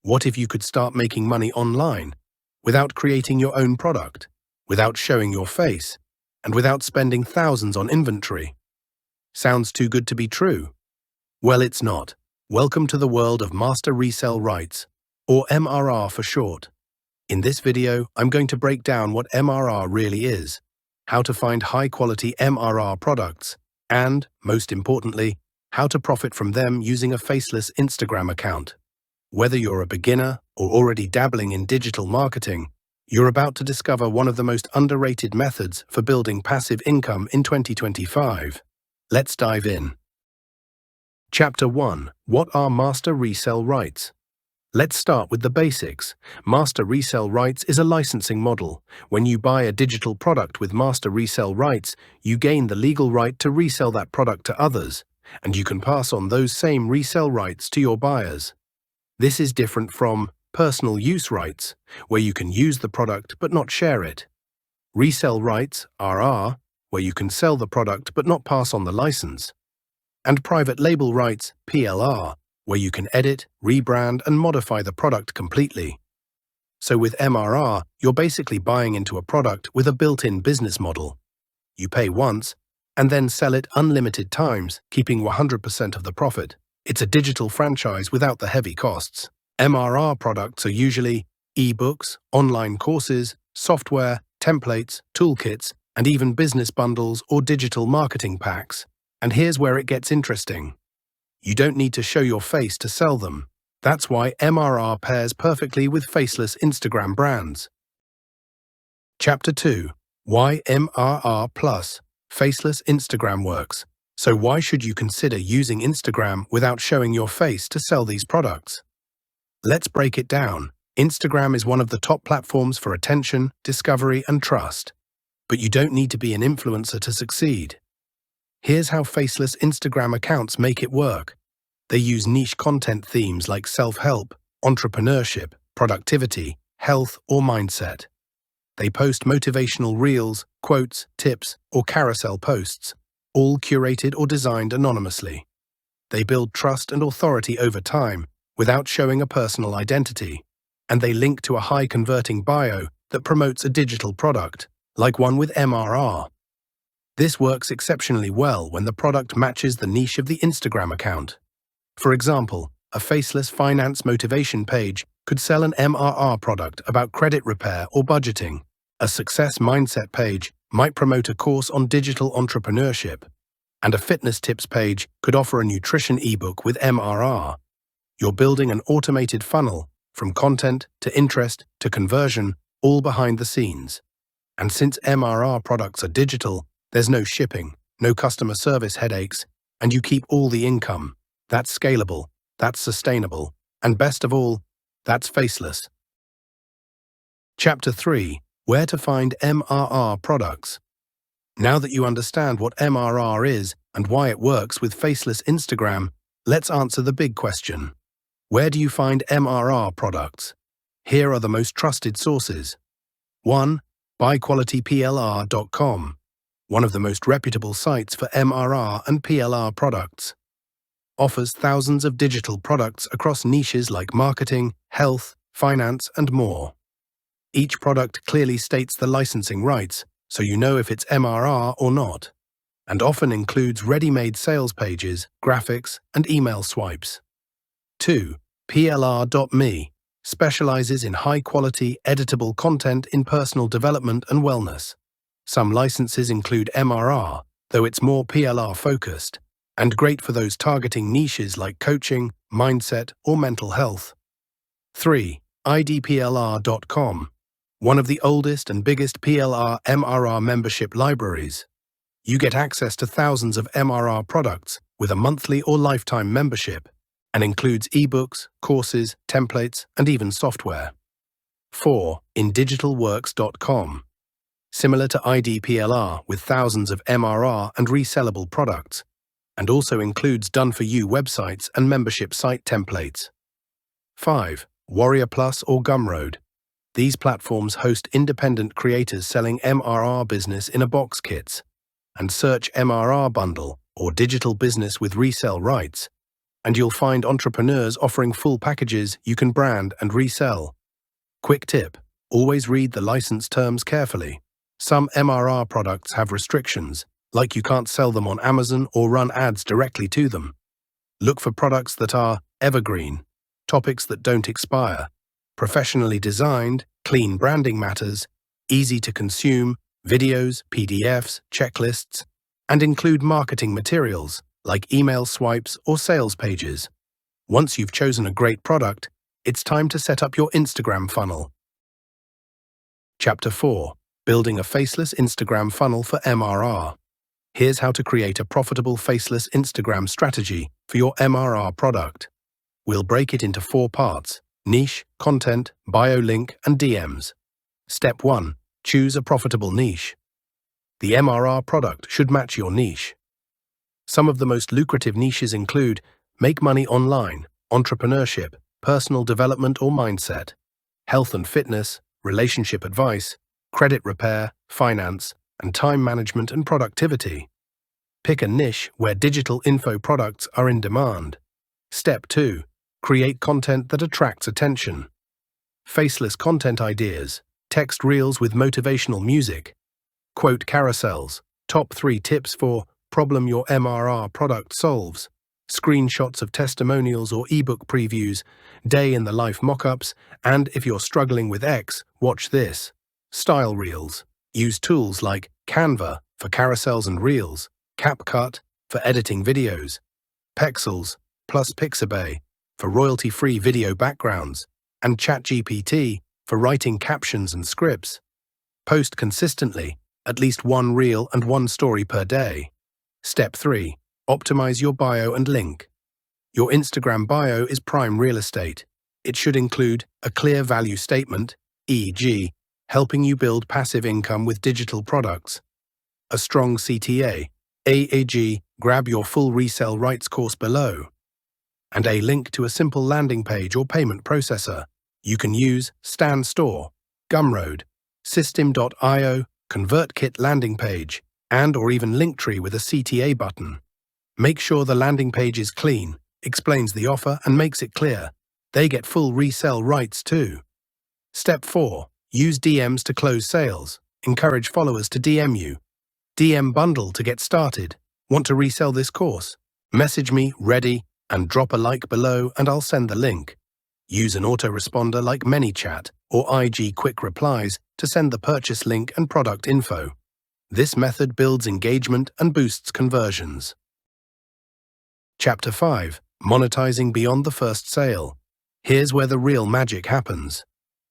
What if you could start making money online without creating your own product, without showing your face, and without spending thousands on inventory? Sounds too good to be true? Well, it's not. Welcome to the world of Master Resell Rights, or MRR for short. In this video, I'm going to break down what MRR really is, how to find high-quality MRR products, and, most importantly, how to profit from them using a faceless Instagram account. Whether you're a beginner or already dabbling in digital marketing, you're about to discover one of the most underrated methods for building passive income in 2025. Let's dive in. Chapter 1. What are Master Resell Rights? Let's start with the basics. Master Resell Rights is a licensing model. When you buy a digital product with Master Resell Rights, you gain the legal right to resell that product to others, and you can pass on those same resell rights to your buyers. This is different from personal use rights, where you can use the product but not share it. Resell rights, RR, where you can sell the product but not pass on the license. And private label rights, PLR, where you can edit, rebrand, and modify the product completely. So with MRR, you're basically buying into a product with a built-in business model. You pay once, and then sell it unlimited times, keeping 100% of the profit. It's a digital franchise without the heavy costs. MRR products are usually ebooks, online courses, software, templates, toolkits, and even business bundles or digital marketing packs. And here's where it gets interesting. You don't need to show your face to sell them. That's why MRR pairs perfectly with faceless Instagram brands. Chapter 2. Why MRR plus faceless Instagram works. So why should you consider using Instagram without showing your face to sell these products? Let's break it down. Instagram is one of the top platforms for attention, discovery, and trust. But you don't need to be an influencer to succeed. Here's how faceless Instagram accounts make it work. They use niche content themes like self-help, entrepreneurship, productivity, health, or mindset. They post motivational reels, quotes, tips, or carousel posts, all curated or designed anonymously. They build trust and authority over time without showing a personal identity, and they link to a high-converting bio that promotes a digital product, like one with MRR. This works exceptionally well when the product matches the niche of the Instagram account. For example, a faceless finance motivation page could sell an MRR product about credit repair or budgeting. A success mindset page might promote a course on digital entrepreneurship, and a fitness tips page could offer a nutrition ebook with MRR. You're building an automated funnel from content to interest to conversion, all behind the scenes. And since MRR products are digital, there's no shipping, no customer service headaches, and you keep all the income. That's scalable, that's sustainable, and best of all, that's faceless. Chapter 3. Where to find MRR products. Now that you understand what MRR is and why it works with faceless Instagram, let's answer the big question. Where do you find MRR products? Here are the most trusted sources. 1. BuyQualityPLR.com, one of the most reputable sites for MRR and PLR products. Offers thousands of digital products across niches like marketing, health, finance, and more. Each product clearly states the licensing rights, so you know if it's MRR or not, and often includes ready-made sales pages, graphics, and email swipes. 2. PLR.me specializes in high-quality, editable content in personal development and wellness. Some licenses include MRR, though it's more PLR-focused, and great for those targeting niches like coaching, mindset, or mental health. 3. IDPLR.com, one of the oldest and biggest PLR/MRR membership libraries. You get access to thousands of MRR products with a monthly or lifetime membership, and includes ebooks, courses, templates, and even software. 4. InDigitalWorks.com, similar to IDPLR with thousands of MRR and resellable products, and also includes done-for-you websites and membership site templates. 5. Warrior Plus or Gumroad. These platforms host independent creators selling MRR business in a box kits, and search MRR bundle or digital business with resell rights, and you'll find entrepreneurs offering full packages you can brand and resell. Quick tip: always read the license terms carefully. Some MRR products have restrictions, like you can't sell them on Amazon or run ads directly to them. Look for products that are evergreen, topics that don't expire, professionally designed, clean branding matters, easy to consume, videos, PDFs, checklists, and include marketing materials like email swipes or sales pages. Once you've chosen a great product, it's time to set up your Instagram funnel. Chapter 4: Building a Faceless Instagram Funnel for MRR. Here's how to create a profitable faceless Instagram strategy for your MRR product. We'll break it into 4 parts: niche, content, bio link, and DMs. Step 1: choose a profitable niche. The MRR product should match your niche. Some of the most lucrative niches include make money online, entrepreneurship, personal development or mindset, health and fitness, relationship advice, credit repair, finance, and time management and productivity. Pick a niche where digital info products are in demand. Step 2: create content that attracts attention. Faceless content ideas, text reels with motivational music, quote carousels, top 3 tips for problem your MRR product solves, screenshots of testimonials or ebook previews, day in the life mockups, and if you're struggling with X, watch this. Style reels. Use tools like Canva for carousels and reels, CapCut for editing videos, Pexels plus Pixabay for royalty-free video backgrounds, and ChatGPT for writing captions and scripts. Post consistently, at least 1 reel and 1 story per day. Step 3: optimize your bio and link. Your Instagram bio is prime real estate. It should include a clear value statement, e.g., helping you build passive income with digital products, a strong CTA, AAG, grab your full resell rights course below, and a link to a simple landing page or payment processor. You can use Stan Store, Gumroad, System.io, ConvertKit landing page, and or even Linktree with a CTA button. Make sure the landing page is clean, explains the offer, and makes it clear. They get full resell rights too. Step 4: use DMs to close sales. Encourage followers to DM you. DM bundle to get started. Want to resell this course? Message me, ready, and drop a like below and I'll send the link. Use an autoresponder like ManyChat or IG quick replies to send the purchase link and product info. This method builds engagement and boosts conversions. Chapter 5: Monetizing beyond the first sale. Here's where the real magic happens.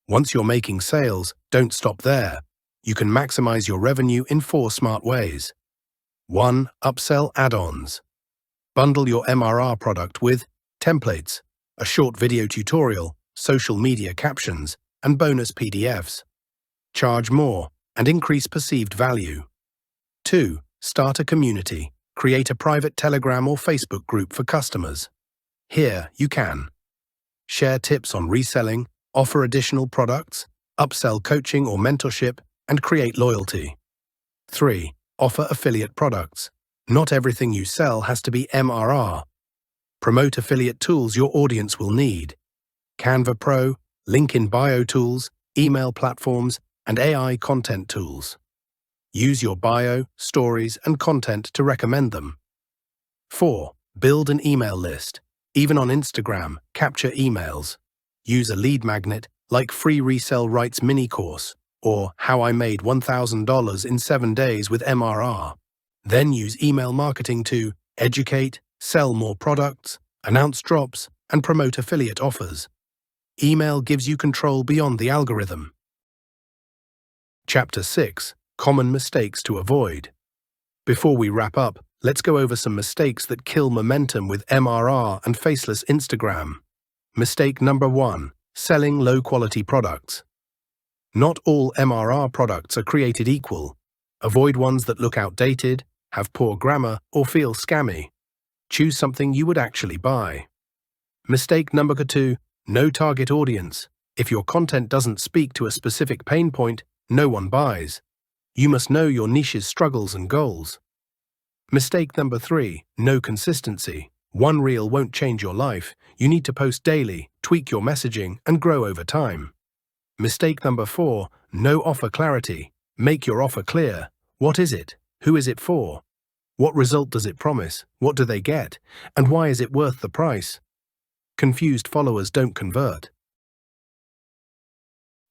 Once you're making sales, don't stop there. You can maximize your revenue in 4 smart ways. 1. Upsell add-ons. Bundle your MRR product with templates, a short video tutorial, social media captions, and bonus PDFs. Charge more and increase perceived value. 2. Start a community. Create a private Telegram or Facebook group for customers. Here you can share tips on reselling, offer additional products, upsell coaching or mentorship, and create loyalty. 3. Offer affiliate products. Not everything you sell has to be MRR. Promote affiliate tools your audience will need. Canva Pro, link in bio tools, email platforms, and AI content tools. Use your bio, stories, and content to recommend them. 4. Build an email list. Even on Instagram, capture emails. Use a lead magnet like Free Resell Rights mini course or How I Made $1,000 in 7 days with MRR. Then use email marketing to educate, sell more products, announce drops, and promote affiliate offers. Email gives you control beyond the algorithm. Chapter 6: Common mistakes to avoid. Before we wrap up, let's go over some mistakes that kill momentum with MRR and faceless Instagram. Mistake number 1: selling low-quality products. Not all MRR products are created equal. Avoid ones that look outdated, have poor grammar, or feel scammy. Choose something you would actually buy. Mistake number 2: no target audience. If your content doesn't speak to a specific pain point, no one buys. You must know your niche's struggles and goals. Mistake number 3: no consistency. One reel won't change your life. You need to post daily, tweak your messaging, and grow over time. Mistake number 4, no offer clarity. Make your offer clear. What is it? Who is it for? What result does it promise? What do they get? And why is it worth the price? Confused followers don't convert.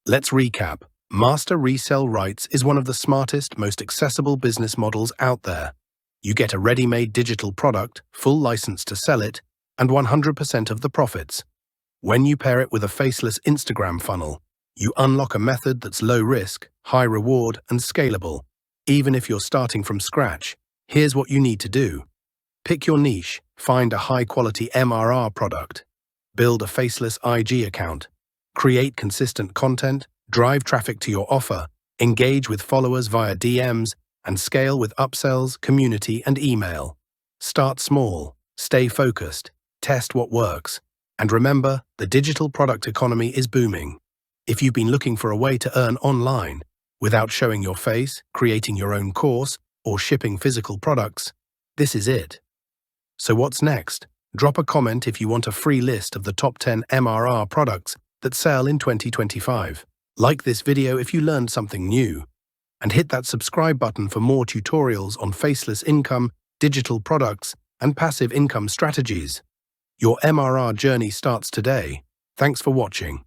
Let's recap. Master Resell Rights is one of the smartest, most accessible business models out there. You get a ready-made digital product, full license to sell it, and 100% of the profits. When you pair it with a faceless Instagram funnel, you unlock a method that's low risk, high reward, and scalable. Even if you're starting from scratch, here's what you need to do. Pick your niche, find a high-quality MRR product, build a faceless IG account, create consistent content, drive traffic to your offer, engage with followers via DMs, and scale with upsells, community, and email. Start small, stay focused, test what works, and remember, the digital product economy is booming. If you've been looking for a way to earn online without showing your face, creating your own course, or shipping physical products, this is it. So what's next? Drop a comment if you want a free list of the top 10 MRR products that sell in 2025. Like this video if you learned something new, and hit that subscribe button for more tutorials on faceless income, digital products, and passive income strategies. Your MRR journey starts today. Thanks for watching.